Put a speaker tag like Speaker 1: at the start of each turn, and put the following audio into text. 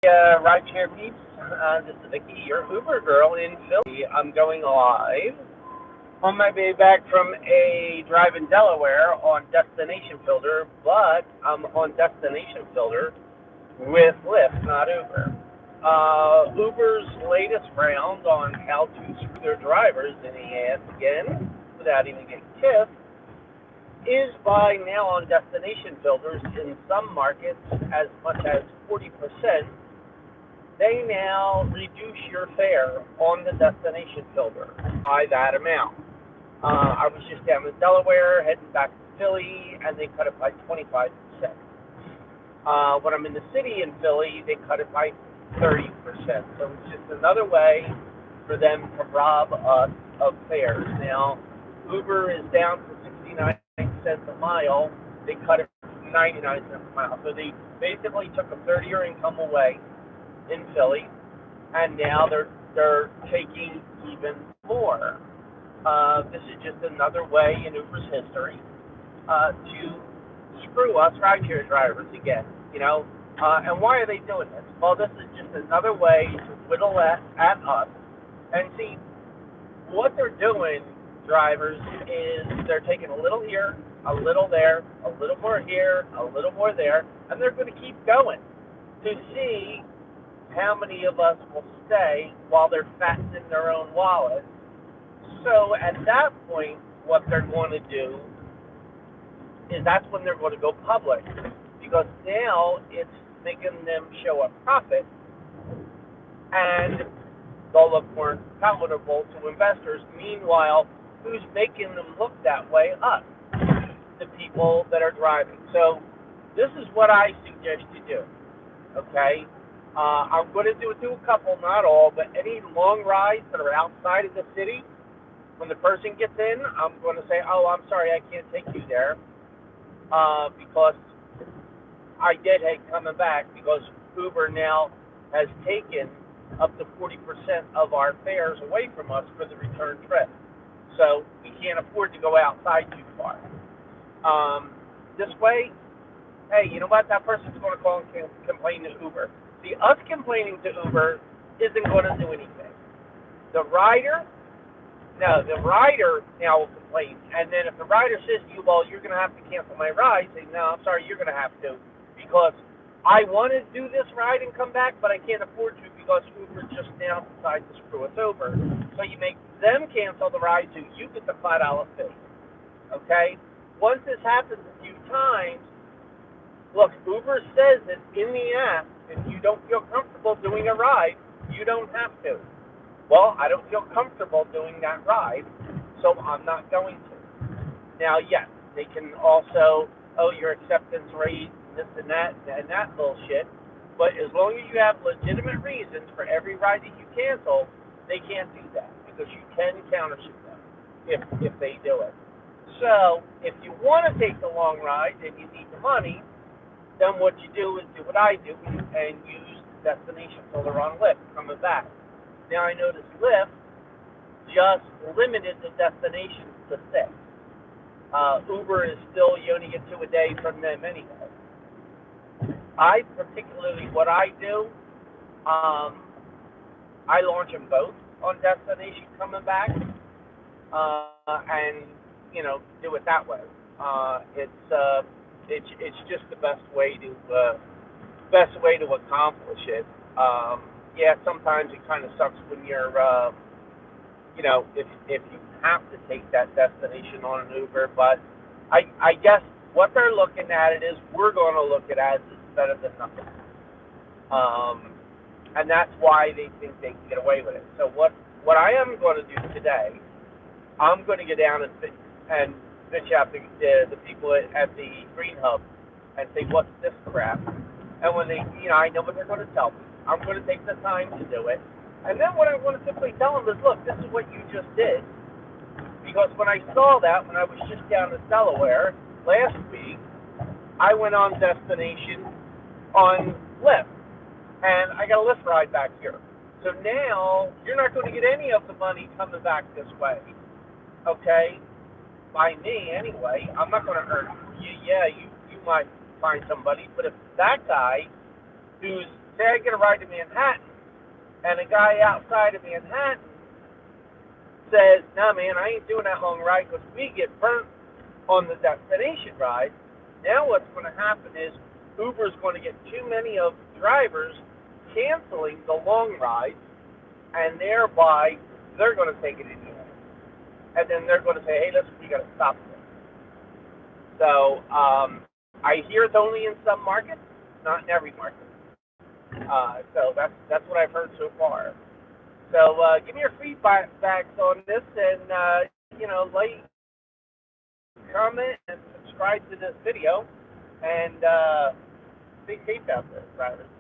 Speaker 1: Rideshare peeps. This is Vicky, your Uber girl in Philly. I'm going live on my way back from a drive in Delaware on Destination Filter, but I'm on Destination Filter with Lyft, not Uber. Uber's latest round on how to screw their drivers in the ass again without even getting kissed is by now on destination filters in some markets as much as 40%. They now reduce your fare on the destination filter by that amount. I was just down in Delaware, heading back to Philly, and they cut it by 25%. When I'm in the city in Philly, they cut it by 30%. So it's just another way for them to rob us of fares. Now, Uber is down to 69 cents a mile. They cut it to 99 cents a mile. So they basically took a third of your income away in Philly, and now they're taking even more. This is just another way in Uber's history to screw us rideshare drivers again. And why are they doing this? Well, this is just another way to whittle at us. And see, what they're doing, drivers, is they're taking a little here, a little there, a little more here, a little more there, and they're going to keep going to see how many of us will stay while they're fattening their own wallet. So at that point, what they're going to do is that's when they're going to go public, because now it's making them show a profit, and they'll look more palatable to investors. Meanwhile, who's making them look that way? Us, the people that are driving. So this is what I suggest you do, okay? I'm going to do a couple, not all, but any long rides that are outside of the city, when the person gets in, I'm going to say, oh, I'm sorry, I can't take you there, because I did hate coming back, because Uber now has taken up to 40% of our fares away from us for the return trip. So we can't afford to go outside too far. This way, hey, you know what? That person's going to call and complain to Uber. See, us complaining to Uber isn't going to do anything. The rider now will complain. And then if the rider says to you, well, you're going to have to cancel my ride, say, no, I'm sorry, you're going to have to, because I want to do this ride and come back, but I can't afford to because Uber just now decided to screw us over. So you make them cancel the ride, so you get the $5 fee. Okay? Once this happens a few times, look, Uber says it in the app, if you don't feel comfortable doing a ride, you don't have to. Well, I don't feel comfortable doing that ride, so I'm not going to. Now, yes, they can also, your acceptance rate, this and that bullshit, but as long as you have legitimate reasons for every ride that you cancel, they can't do that, because you can countersue them if they do it. So, if you want to take the long ride and you need the money, then what you do is do what I do and use the destination filter on Lyft coming back. Now I noticed Lyft just limited the destinations to 6. Uber is still, you only get 2 a day from them anyway. What I do, I launch them both on destination coming back, and do it that way. It's just the best way to accomplish it. Yeah, sometimes it kind of sucks when you're, if you have to take that destination on an Uber. But I guess what they're looking at it is we're going to look at it as it's better than nothing. And that's why they think they can get away with it. So what I am going to do today, I'm going to get down and bitch out the people at the Green Hub and say, what's this crap? And when they, I know what they're going to tell me. I'm going to take the time to do it. And then what I'm going to simply tell them is, look, this is what you just did. Because when I saw that, when I was just down in Delaware last week, I went on destination on Lyft. And I got a Lyft ride back here. So now, you're not going to get any of the money coming back this way. Okay? By me, anyway. I'm not going to earn you. Yeah, you might find somebody. But if that guy who's say I get a ride to Manhattan, and a guy outside of Manhattan says, "Nah, man, I ain't doing that long ride because we get burnt on the destination ride." Now what's going to happen is Uber's going to get too many of the drivers canceling the long rides, and thereby they're going to take it anyway. And then they're going to say, "Hey, listen, you got to stop this." So I hear it's only in some markets, not in every market. So that's what I've heard so far. So give me your feedback on this, and like, comment, and subscribe to this video, and stay safe out there, drivers.